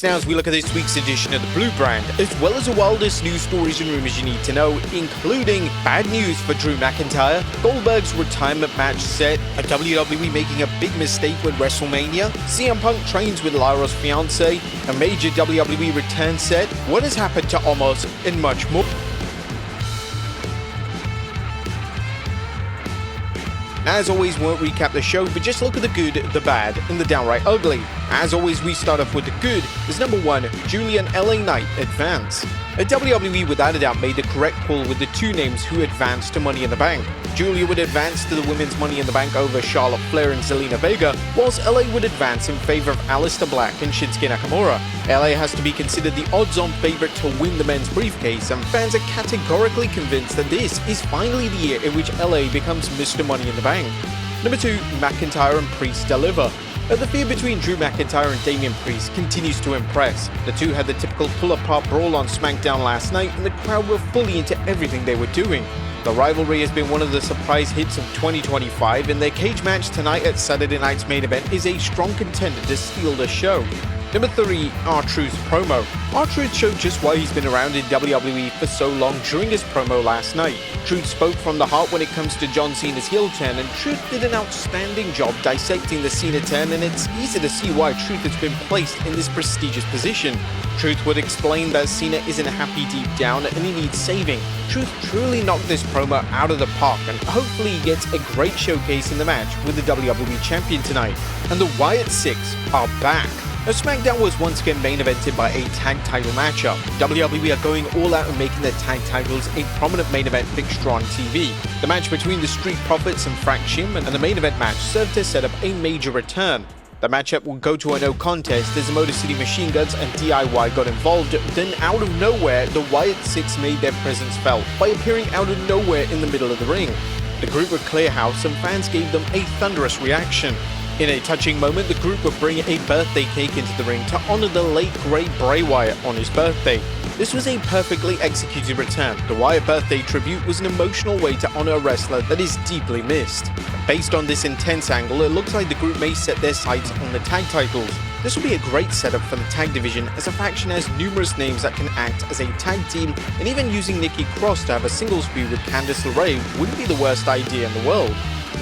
Now as we look at this week's edition of the Blue Brand, as well as the wildest news stories and rumors you need to know, including bad news for Drew McIntyre, Goldberg's retirement match set, a WWE making a big mistake with Wrestlemania, CM Punk trains with LYRA'S fiance, a major WWE return set, what has happened to OMOS, and much more. As always, we won't recap the show, but just look at the good, the bad, and the downright ugly. As always, we start off with the good, as number 1, Julia and LA Knight advance. WWE without a doubt made the correct call with the two names who advanced to Money in the Bank. Julia would advance to the Women's Money in the Bank over Charlotte Flair and Zelina Vega, whilst LA would advance in favor of Aleister Black and Shinsuke Nakamura. LA has to be considered the odds-on favorite to win the men's briefcase, and fans are categorically convinced that this is finally the year in which LA becomes Mr. Money in the Bank. Number 2, McIntyre and Priest deliver. The feud between Drew McIntyre and Damian Priest continues to impress. The two had the typical pull-apart brawl on SmackDown last night, and the crowd were fully into everything they were doing. The rivalry has been one of the surprise hits of 2025, and their cage match tonight at Saturday night's main event is a strong contender to steal the show. Number 3, R-Truth's promo. R-Truth showed just why he's been around in WWE for so long during his promo last night. Truth spoke from the heart when it comes to John Cena's heel turn, and Truth did an outstanding job dissecting the Cena turn, and it's easy to see why Truth has been placed in this prestigious position. Truth would explain that Cena isn't happy deep down and he needs saving. Truth truly knocked this promo out of the park, and hopefully he gets a great showcase in the match with the WWE Champion tonight. And the Wyatt SICKS are back. Now, SmackDown was once again main evented by a tag title matchup. WWE are going all out and making their tag titles a prominent main event fixture on TV. The match between the Street Profits and Fraction and the main event match served to set up a major return. The matchup will go to a no contest as the Motor City Machine Guns and DIY got involved. Then out of nowhere, the Wyatt SICKS made their presence felt by appearing out of nowhere in the middle of the ring. The group would clear house and fans gave them a thunderous reaction. In a touching moment, the group would bring a birthday cake into the ring to honor the late great Bray Wyatt on his birthday. This was a perfectly executed return. The Wyatt birthday tribute was an emotional way to honor a wrestler that is deeply missed. Based on this intense angle, it looks like the group may set their sights on the tag titles. This will be a great setup for the tag division, as a faction has numerous names that can act as a tag team, and even using Nikki Cross to have a singles feud with Candice LeRae wouldn't be the worst idea in the world.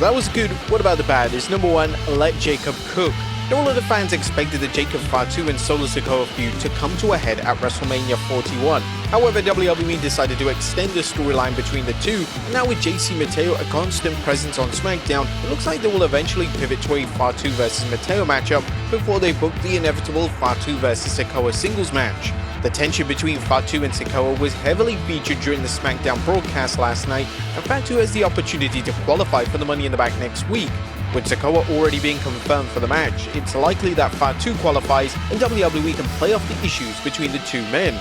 That was good. What about the bad? Is number 1, let Jacob cook. All of the fans expected the Jacob Fatu and Solo Sikoa feud to come to a head at Wrestlemania 41. However, WWE decided to extend the storyline between the two, and now with JC Mateo a constant presence on SmackDown, it looks like they will eventually pivot to a Fatu vs Mateo matchup before they book the inevitable Fatu vs Sikoa singles match. The tension between Fatu and Sikoa was heavily featured during the SmackDown broadcast last night, and Fatu has the opportunity to qualify for the Money in the Bank next week. With Sikoa already being confirmed for the match, it's likely that Fatu qualifies and WWE can play off the issues between the two men.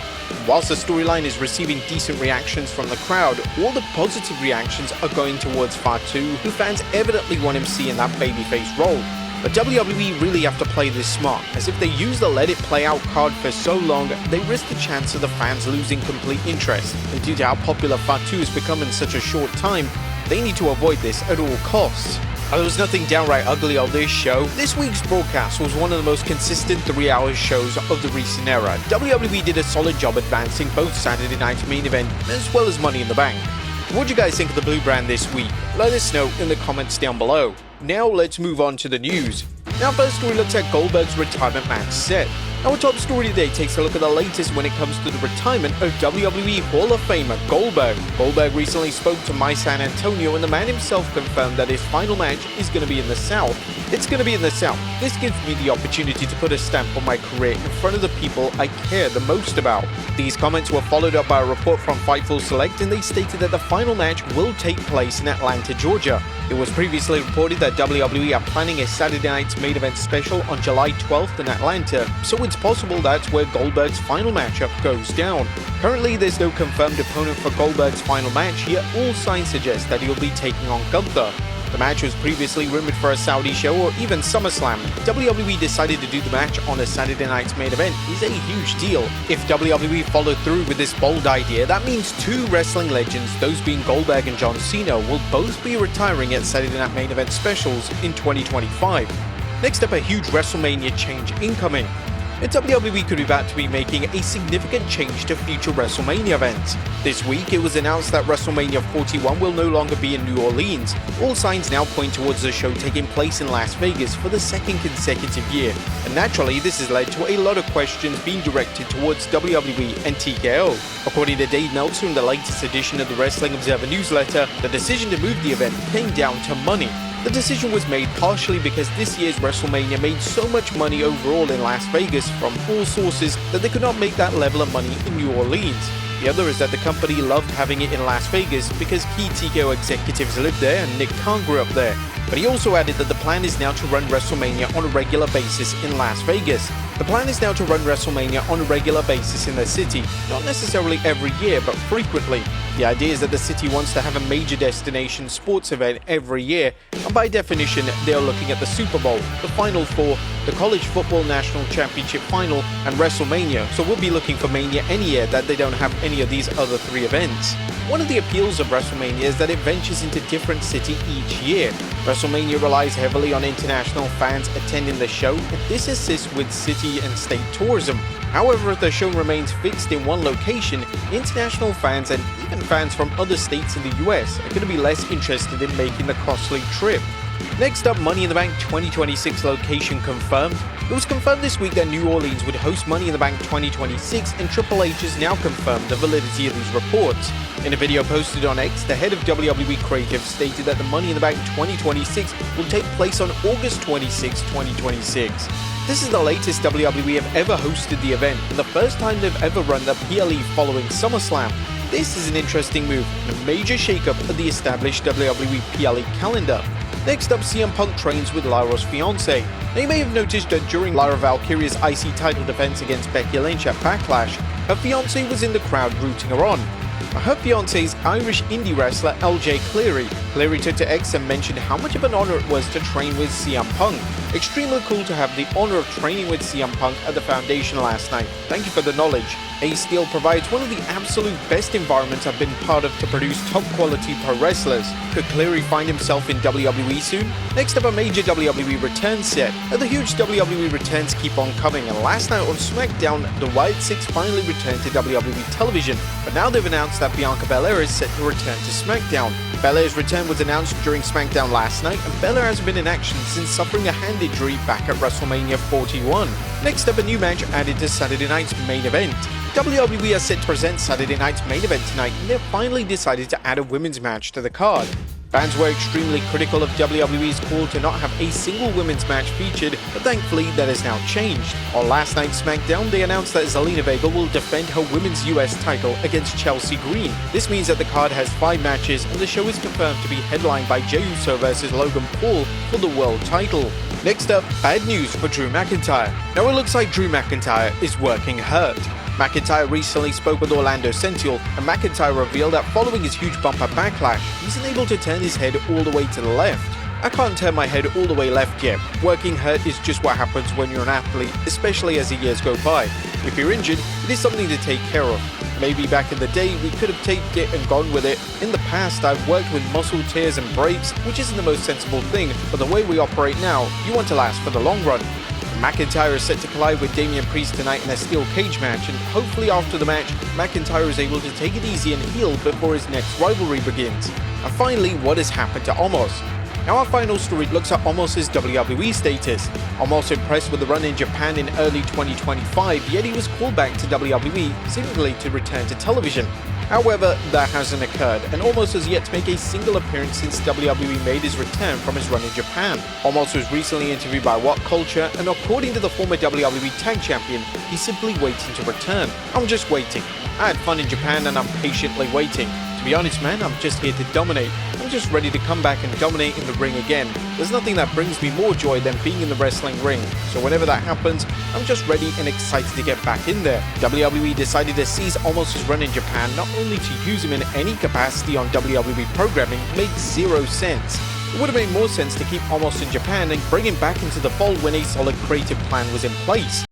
Whilst the storyline is receiving decent reactions from the crowd, all the positive reactions are going towards Fatu, who fans evidently want him to see in that babyface role. But WWE really have to play this smart, as if they use the let it play out card for so long, they risk the chance of the fans losing complete interest. And due to how popular Fatu has become in such a short time, they need to avoid this at all costs. There was nothing downright ugly on this show. This week's broadcast was one of the most consistent 3-hour shows of the recent era. WWE did a solid job advancing both Saturday night's main event as well as Money in the Bank. What do you guys think of the Blue Brand this week? Let us know in the comments down below. Now let's move on to the news. Now first story looks at Goldberg's retirement match set. Our top story today takes a look at the latest when it comes to the retirement of WWE Hall of Famer Goldberg. Goldberg recently spoke to My San Antonio, and the man himself confirmed that his final match is going to be in the South. It's going to be in the South. This gives me the opportunity to put a stamp on my career in front of the people I care the most about. These comments were followed up by a report from Fightful Select, and they stated that the final match will take place in Atlanta, Georgia. It was previously reported that WWE are planning a Saturday night's main event special on July 12th in Atlanta, so it's possible that's where Goldberg's final matchup goes down. Currently, there's no confirmed opponent for Goldberg's final match, yet all signs suggest that he'll be taking on Gunther. The match was previously rumored for a Saudi show or even SummerSlam. WWE decided to do the match on a Saturday night's main event is a huge deal. If WWE followed through with this bold idea, that means two wrestling legends, those being Goldberg and John Cena, will both be retiring at Saturday night main event specials in 2025. Next up, a huge Wrestlemania change incoming. and WWE could be about to be making a significant change to future WrestleMania events. This week, it was announced that WrestleMania 41 will no longer be in New Orleans. All signs now point towards the show taking place in Las Vegas for the second consecutive year, and naturally, this has led to a lot of questions being directed towards WWE and TKO. According to Dave Meltzer in the latest edition of the Wrestling Observer newsletter, the decision to move the event came down to money. The decision was made partially because this year's WrestleMania made so much money overall in Las Vegas from all sources that they could not make that level of money in New Orleans. The other is that the company loved having it in Las Vegas because key TKO executives lived there and Nick Khan grew up there. But he also added that the plan is now to run WrestleMania on a regular basis in Las Vegas. The plan is now to run WrestleMania on a regular basis in the city, not necessarily every year, but frequently. The idea is that the city wants to have a major destination sports event every year, and by definition, they are looking at the Super Bowl, the Final Four, the College Football National Championship Final, and WrestleMania, so we'll be looking for Mania any year that they don't have any of these other three events. One of the appeals of WrestleMania is that it ventures into a different city each year. WrestleMania relies heavily on international fans attending the show, and this assists with city and state tourism. However, if the show remains fixed in one location, international fans and even fans from other states in the US are going to be less interested in making the costly trip. Next up, Money in the Bank 2026 location confirmed. It was confirmed this week that New Orleans would host Money in the Bank 2026, and Triple H has now confirmed the validity of these reports. In a video posted on X, the head of WWE Creative stated that the Money in the Bank 2026 will take place on August 26, 2026. This is the latest WWE have ever hosted the event, and the first time they've ever run the PLE following SummerSlam. This is an interesting move and a major shakeup of the established WWE PLE calendar. Next up, CM Punk trains with Lyra's fiance. Now, you may have noticed that during Lyra Valkyria's IC title defense against Becky Lynch at Backlash, her fiance was in the crowd rooting her on. Her fiance is Irish indie wrestler LJ Cleary. Cleary took to X and mentioned how much of an honor it was to train with CM Punk. Extremely cool to have the honor of training with CM Punk at the Foundation last night. Thank you for the knowledge. Ace Steel provides one of the absolute best environments I've been part of to produce top quality pro wrestlers. Could Cleary find himself in WWE soon? Next up, a major WWE return set. The huge WWE returns keep on coming, and last night on SmackDown, the Wyatt SICKS finally returned to WWE television, but now they've announced that Bianca Belair is set to return to SmackDown. Belair's return was announced during SmackDown last night, and Belair has been in action since suffering a hand injury back at WrestleMania 41. Next up, a new match added to Saturday night's main event. WWE are set to present Saturday night's main event tonight, and they've finally decided to add a women's match to the card. Fans were extremely critical of WWE's call to not have a single women's match featured, but thankfully that has now changed. On last night's SmackDown, they announced that Zelina Vega will defend her women's US title against Chelsea Green. This means that the card has 5 matches, and the show is confirmed to be headlined by Jey Uso vs Logan Paul for the world title. Next up, bad news for Drew McIntyre. Now it looks like Drew McIntyre is working hurt. McIntyre recently spoke with Orlando Sentinel, and McIntyre revealed that following his huge bump at Backlash, he's unable to turn his head all the way to the left. I can't turn my head all the way left yet. Working hurt is just what happens when you're an athlete, especially as the years go by. If you're injured, it is something to take care of. Maybe back in the day, we could have taken it and gone with it. In the past, I've worked with muscle tears and breaks, which isn't the most sensible thing, but the way we operate now, you want to last for the long run. McIntyre is set to collide with Damian Priest tonight in a steel cage match, and hopefully after the match, McIntyre is able to take it easy and heal before his next rivalry begins. And finally, what has happened to OMOS? Now our final story looks at OMOS' WWE status. OMOS impressed with the run in Japan in early 2025, yet he was called back to WWE, seemingly to return to television. However, that hasn't occurred, and OMOS has yet to make a single appearance since WWE made his return from his run in Japan. OMOS was recently interviewed by What Culture, and according to the former WWE Tag Champion, he's simply waiting to return. I'm just waiting. I had fun in Japan and I'm patiently waiting. To be honest, man, I'm just here to dominate. I'm just ready to come back and dominate in the ring again. There's nothing that brings me more joy than being in the wrestling ring. So whenever that happens, I'm just ready and excited to get back in there. WWE decided to seize Omos' run in Japan, not only to use him in any capacity on WWE programming, makes zero sense. It would have made more sense to keep Omos in Japan and bring him back into the fold when a solid creative plan was in place.